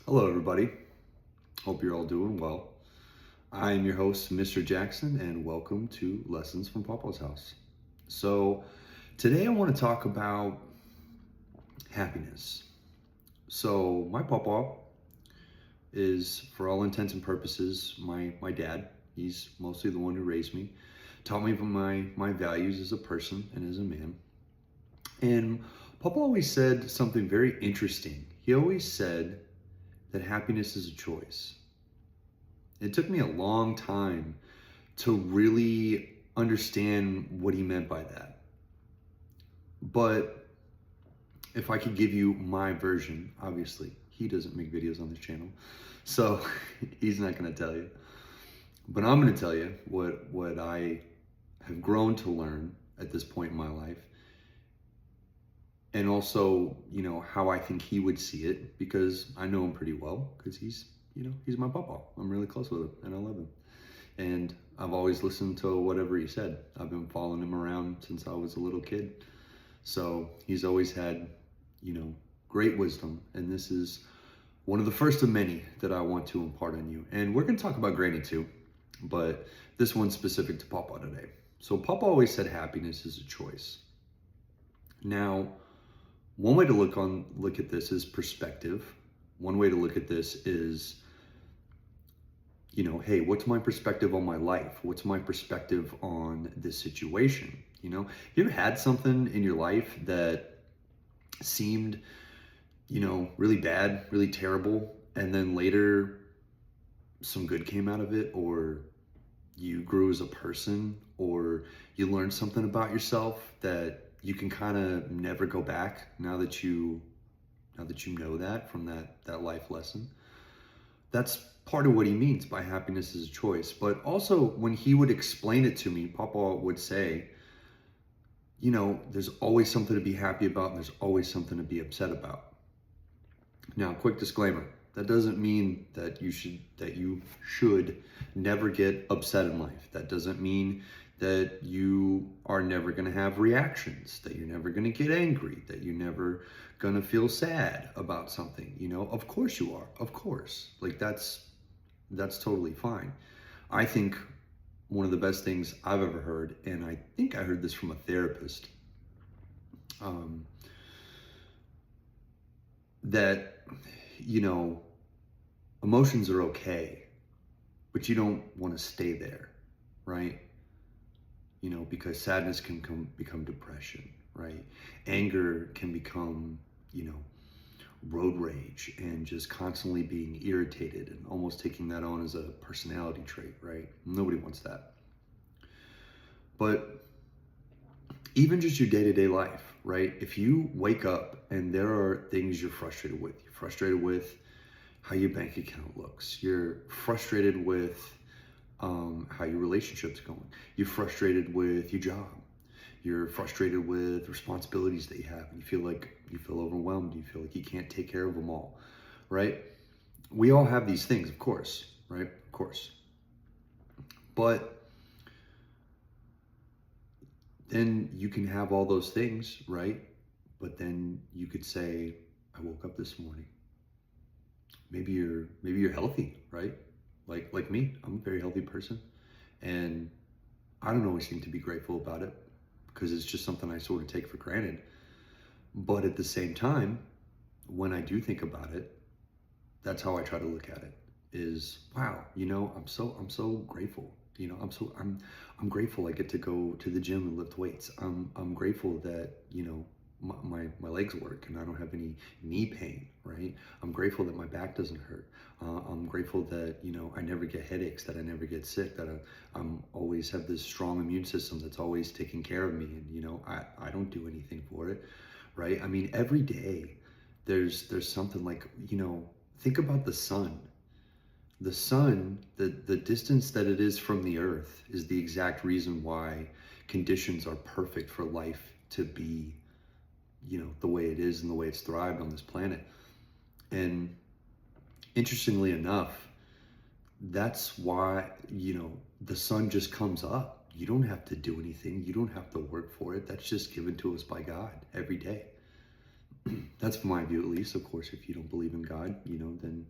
Hello, everybody. Hope you're all doing well. I am your host, Mr. Jackson, and welcome to Lessons from Papa's House. So, today I want to talk about happiness. So, my papa is, for all intents and purposes, my dad. He's mostly the one who raised me, taught me my values as a person and as a man. And Papa always said something very interesting. He always said that happiness is a choice. It took me a long time to really understand what he meant by that. But if I could give you my version, obviously, he doesn't make videos on this channel, so he's not going to tell you. But I'm going to tell you what I have grown to learn at this point in my life. And also, how I think he would see it, because I know him pretty well, because he's my papa. I'm really close with him, and I love him. And I've always listened to whatever he said. I've been following him around since I was a little kid. So he's always had, great wisdom. And this is one of the first of many that I want to impart on you. And we're going to talk about Granny too, but this one's specific to Papa today. So Papa always said happiness is a choice. Now, one way to look at this is perspective. One way to look at this is, hey, what's my perspective on my life? What's my perspective on this situation? You ever had something in your life that seemed, really bad, really terrible, and then later some good came out of it, or you grew as a person, or you learned something about yourself that you can kind of never go back now that you know that from that life lesson? That's part of what he means by happiness is a choice. But also, when he would explain it to me, Papa would say, there's always something to be happy about, and there's always something to be upset about. Now, quick disclaimer: that doesn't mean that you should never get upset in life. That doesn't mean that you are never going to have reactions, that you're never going to get angry, that you're never going to feel sad about something. Of course you are. Of course. Like that's totally fine. I think one of the best things I've ever heard, and I think I heard this from a therapist, that, emotions are okay, but you don't want to stay there, right? Because sadness can become depression, right? Anger can become, road rage, and just constantly being irritated and almost taking that on as a personality trait, right? Nobody wants that. But even just your day-to-day life, right? If you wake up and there are things you're frustrated with how your bank account looks, you're frustrated with how your relationship's going, you're frustrated with your job, you're frustrated with responsibilities that you have, and you feel overwhelmed, you feel like you can't take care of them all, right? We all have these things, of course, right? Of course. But then you can have all those things, right? But then you could say, I woke up this morning. Maybe you're healthy, right? Like me, I'm a very healthy person, and I don't always seem to be grateful about it, because it's just something I sort of take for granted. But at the same time, when I do think about it, that's how I try to look at it. Is, wow, I'm so grateful. I'm grateful I get to go to the gym and lift weights. I'm grateful that my legs work and I don't have any knee pain, right? I'm grateful that my back doesn't hurt. I'm grateful that I never get headaches, that I never get sick, that I'm always have this strong immune system that's always taking care of me, and I don't do anything for it, right? I mean, every day there's something, like, think about the sun. The sun, the distance that it is from the earth, is the exact reason why conditions are perfect for life to be, the way it is and the way it's thrived on this planet. And interestingly enough, that's why, the sun just comes up. You don't have to do anything. You don't have to work for it. That's just given to us by God every day. That's my view, at least. Of course, if you don't believe in God, then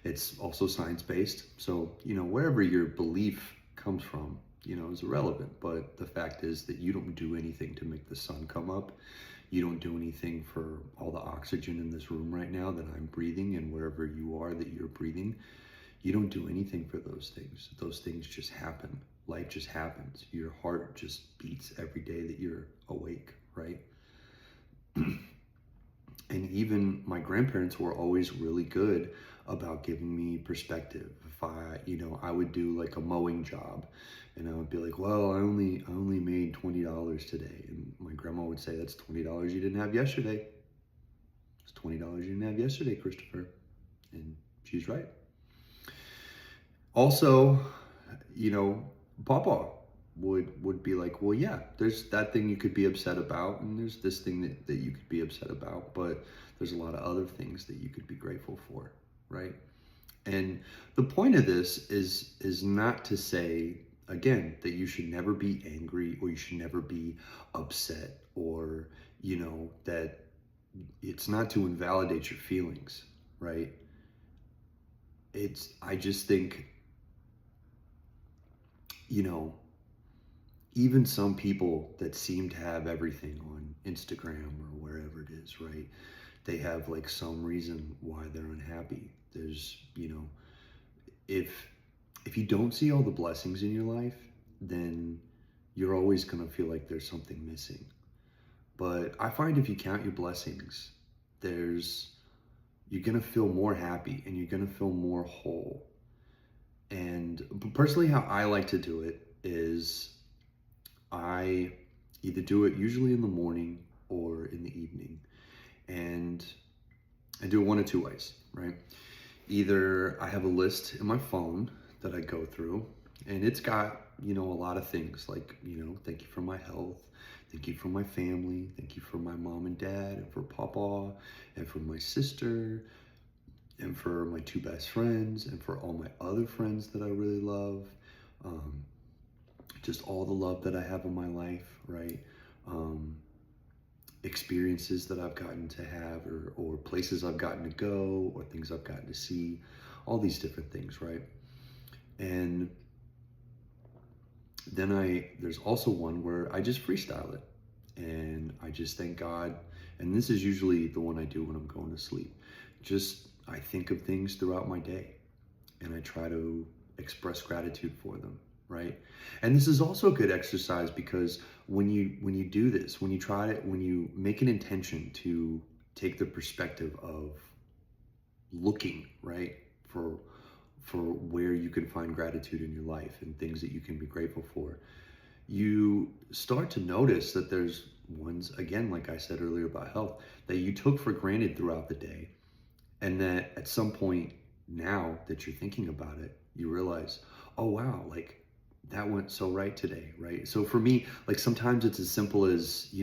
It's also science-based. So, wherever your belief comes from, is irrelevant. But the fact is that you don't do anything to make the sun come up. You don't do anything for all the oxygen in this room right now that I'm breathing, and wherever you are that you're breathing. You don't do anything for those things. Those things just happen. Life just happens. Your heart just beats every day that you're awake, right? And even my grandparents were always really good about giving me perspective. If I would do like a mowing job, and I would be like, well, I only made $20 today. And my grandma would say, that's $20 you didn't have yesterday. It's $20 you didn't have yesterday, Christopher. And she's right. Also, Papa would be like, well, yeah, there's that thing you could be upset about, and there's this thing that you could be upset about, but there's a lot of other things that you could be grateful for, right? And the point of this is not to say, again, that you should never be angry, or you should never be upset, or that it's not to invalidate your feelings, right? I just think, even some people that seem to have everything on Instagram or wherever it is, right? They have like some reason why they're unhappy. There's, if you don't see all the blessings in your life, then you're always going to feel like there's something missing. But I find if you count your blessings, you're going to feel more happy, and you're going to feel more whole. And personally, how I like to do it is I either do it usually in the morning or in the evening. And I do it one of two ways, right? Either I have a list in my phone that I go through, and it's got, a lot of things like, thank you for my health, thank you for my family, thank you for my mom and dad, and for Papa, and for my sister, and for my two best friends, and for all my other friends that I really love. Just all the love that I have in my life, right? Experiences that I've gotten to have, or places I've gotten to go, or things I've gotten to see, all these different things, right? And then there's also one where I just freestyle it, and I just thank God. And this is usually the one I do when I'm going to sleep. I think of things throughout my day, and I try to express gratitude for them, right? And this is also a good exercise, because when you do this, when you make an intention to take the perspective of looking, right, for where you can find gratitude in your life and things that you can be grateful for, you start to notice that there's ones, again, like I said earlier about health, that you took for granted throughout the day, and that at some point, now that you're thinking about it, you realize, oh wow, like that went so right today, right? So for me, like sometimes it's as simple as,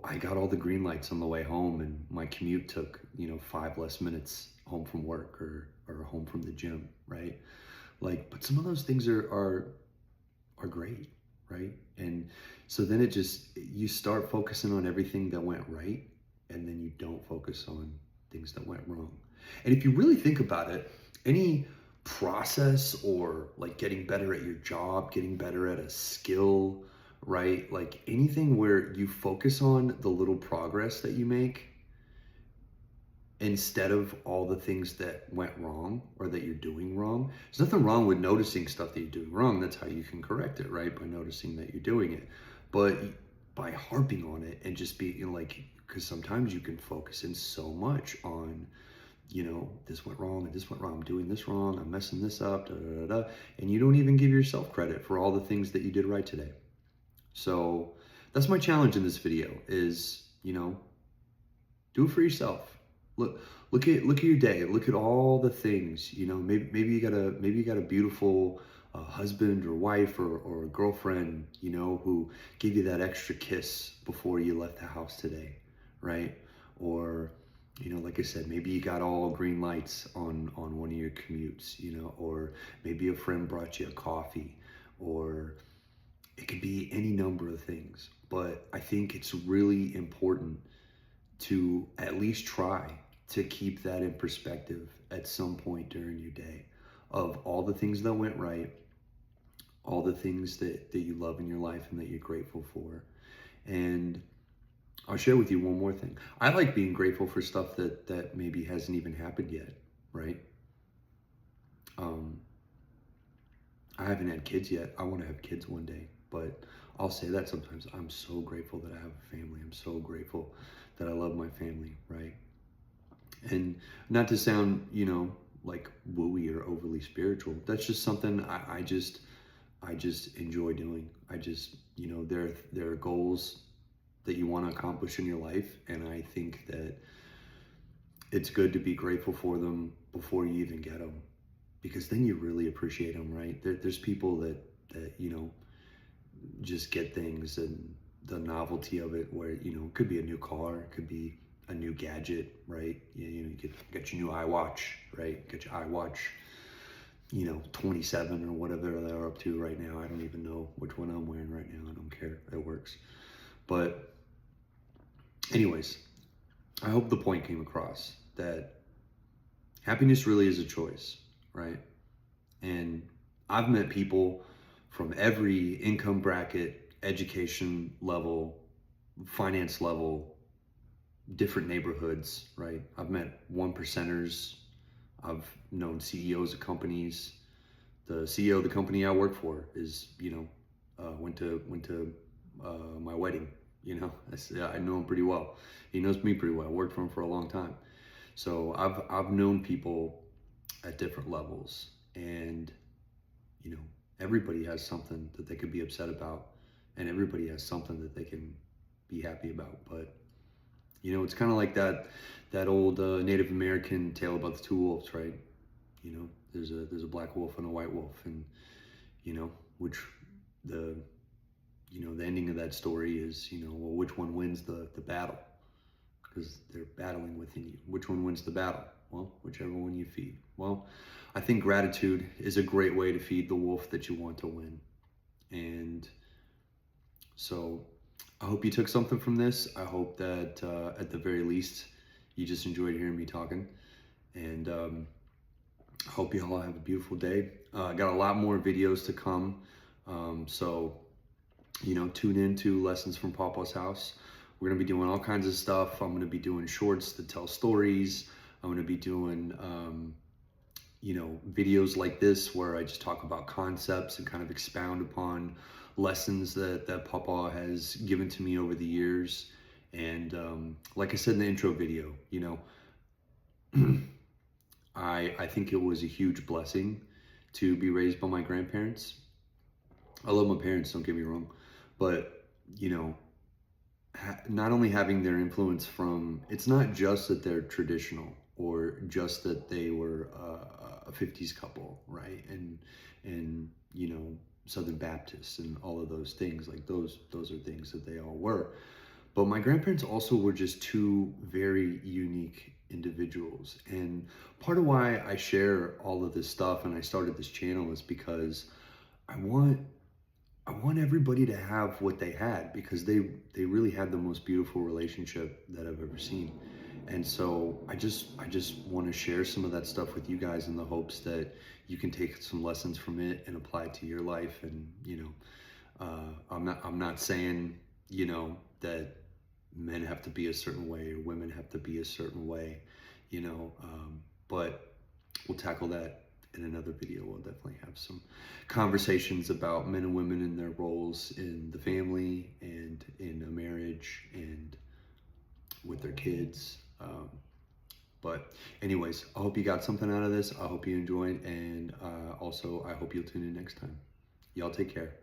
I got all the green lights on the way home, and my commute took, 5 less minutes home from work, or home from the gym, right? Like, but some of those things are great, right? And so then you start focusing on everything that went right, and then you don't focus on things that went wrong. And if you really think about it, any process, or like getting better at your job, getting better at a skill, right? Like anything where you focus on the little progress that you make instead of all the things that went wrong or that you're doing wrong. There's nothing wrong with noticing stuff that you're doing wrong. That's how you can correct it, right? By noticing that you're doing it. But by harping on it and just being like, because sometimes you can focus in so much on, this went wrong and this went wrong, I'm doing this wrong, I'm messing this up, da, da, da, da, and you don't even give yourself credit for all the things that you did right today. So that's my challenge in this video is, do it for yourself. Look at your day. Look at all the things. Maybe you got a beautiful husband or wife, or a girlfriend, who gave you that extra kiss before you left the house today, right? Or like I said, maybe you got all green lights on one of your commutes, or maybe a friend brought you a coffee, or it could be any number of things. But I think it's really important to at least try to keep that in perspective at some point during your day, of all the things that went right, all the things that you love in your life and that you're grateful for. And I'll share with you one more thing. I like being grateful for stuff that maybe hasn't even happened yet, right? Um, I haven't had kids yet. I want to have kids one day, but I'll say that sometimes. I'm so grateful that I have a family. I'm so grateful that I love my family, right? And not to sound, like wooey or overly spiritual. That's just something I just enjoy doing. I just, there are goals that you want to accomplish in your life, and I think that it's good to be grateful for them before you even get them, because then you really appreciate them, right? There's people that just get things, and the novelty of it, where it could be a new car, it could be a new gadget, right? You get your new iWatch, right? Get your iWatch, 27 or whatever they're up to right now. I don't even know which one I'm wearing right now. I don't care. It works. But anyways, I hope the point came across that happiness really is a choice, right? And I've met people from every income bracket, education level, finance level, different neighborhoods, right? I've met one percenters. I've known CEOs of companies. The CEO of the company I work for is, went to my wedding. I know him pretty well. He knows me pretty well. I worked for him for a long time. So I've known people at different levels, and everybody has something that they could be upset about, and everybody has something that they can be happy about. But it's kind of like that old Native American tale about the two wolves, right? There's a black wolf and a white wolf, and which the ending of that story is, well, which one wins the battle? Because they're battling within you. Which one wins the battle? Well, whichever one you feed. Well, I think gratitude is a great way to feed the wolf that you want to win. And so I hope you took something from this. I hope that at the very least, you just enjoyed hearing me talking. And I hope you all have a beautiful day. I got a lot more videos to come. So tune in to Lessons from Papa's House. We're going to be doing all kinds of stuff. I'm going to be doing shorts to tell stories. I'm going to be doing, videos like this where I just talk about concepts and kind of expound upon lessons that Papa has given to me over the years. And like I said in the intro video, I think it was a huge blessing to be raised by my grandparents. I love my parents, don't get me wrong, but not only having their influence from, it's not just that they're traditional or just that they were a 50s couple, right? And Southern Baptists and all of those things, like those are things that they all were. But my grandparents also were just two very unique individuals. And part of why I share all of this stuff and I started this channel is because I want everybody to have what they had, because they really had the most beautiful relationship that I've ever seen. And so I just want to share some of that stuff with you guys in the hopes that you can take some lessons from it and apply it to your life. And I'm not saying that men have to be a certain way or women have to be a certain way, but we'll tackle that in another video. We'll definitely have some conversations about men and women and their roles in the family and in a marriage and with their kids. But anyways, I hope you got something out of this. I hope you enjoyed, and also I hope you'll tune in next time. Y'all take care.